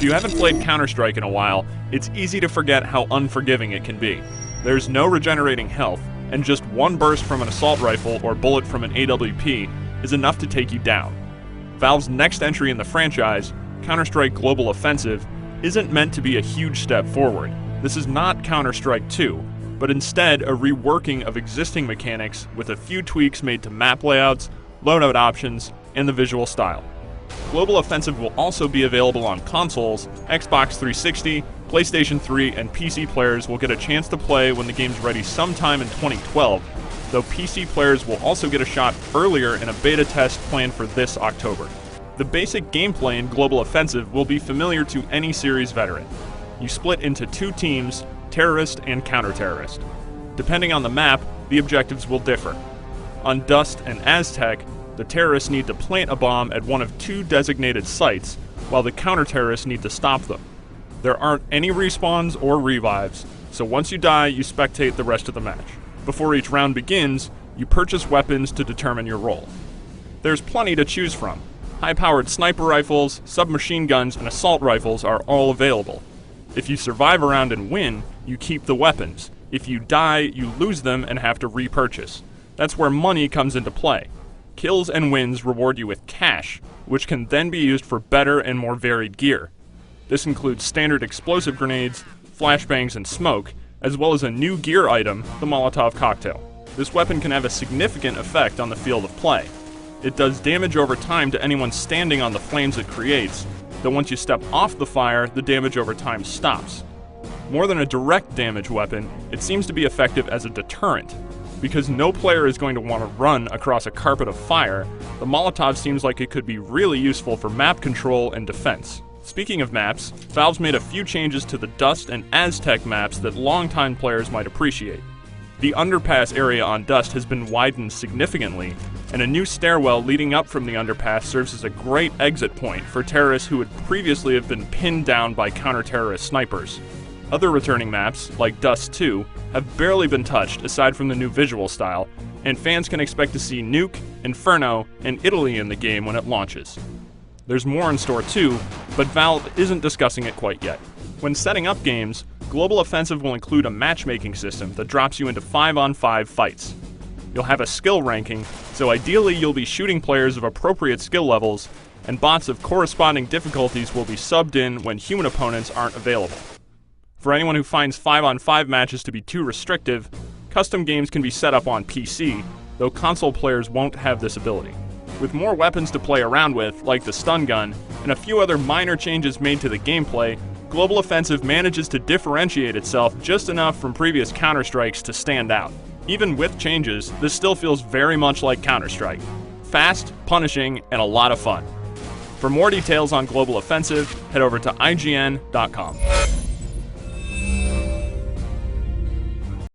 If you haven't played Counter-Strike in a while, it's easy to forget how unforgiving it can be. There's no regenerating health, and just one burst from an assault rifle or bullet from an AWP is enough to take you down. Valve's next entry in the franchise, Counter-Strike Global Offensive, isn't meant to be a huge step forward. This is not Counter-Strike 2, but instead a reworking of existing mechanics with a few tweaks made to map layouts, loadout options, and the visual style. Global Offensive will also be available on consoles. Xbox 360, PlayStation 3, and PC players will get a chance to play when the game's ready sometime in 2012, though PC players will also get a shot earlier in a beta test planned for this October. The basic gameplay in Global Offensive will be familiar to any series veteran. You split into two teams, terrorist and counter-terrorist. Depending on the map, the objectives will differ. On Dust and Aztec, the terrorists need to plant a bomb at one of two designated sites, while the counter-terrorists need to stop them. There aren't any respawns or revives, so once you die, you spectate the rest of the match. Before each round begins, you purchase weapons to determine your role. There's plenty to choose from. High-powered sniper rifles, submachine guns, and assault rifles are all available. If you survive a round and win, you keep the weapons. If you die, you lose them and have to repurchase. That's where money comes into play. Kills and wins reward you with cash, which can then be used for better and more varied gear. This includes standard explosive grenades, flashbangs, and smoke, as well as a new gear item, the Molotov cocktail. This weapon can have a significant effect on the field of play. It does damage over time to anyone standing on the flames it creates, though once you step off the fire, the damage over time stops. More than a direct damage weapon, it seems to be effective as a deterrent. Because no player is going to want to run across a carpet of fire, the Molotov seems like it could be really useful for map control and defense. Speaking of maps, Valve's made a few changes to the Dust and Aztec maps that longtime players might appreciate. The underpass area on Dust has been widened significantly, and a new stairwell leading up from the underpass serves as a great exit point for terrorists who would previously have been pinned down by counter-terrorist snipers. Other returning maps, like Dust 2, have barely been touched aside from the new visual style, and fans can expect to see Nuke, Inferno, and Italy in the game when it launches. There's more in store too, but Valve isn't discussing it quite yet. When setting up games, Global Offensive will include a matchmaking system that drops you into 5-on-5 fights. You'll have a skill ranking, so ideally you'll be shooting players of appropriate skill levels, and bots of corresponding difficulties will be subbed in when human opponents aren't available. For anyone who finds 5-on-5 matches to be too restrictive, custom games can be set up on PC, though console players won't have this ability. With more weapons to play around with, like the stun gun, and a few other minor changes made to the gameplay, Global Offensive manages to differentiate itself just enough from previous Counter-Strikes to stand out. Even with changes, this still feels very much like Counter-Strike. Fast, punishing, and a lot of fun. For more details on Global Offensive, head over to IGN.com.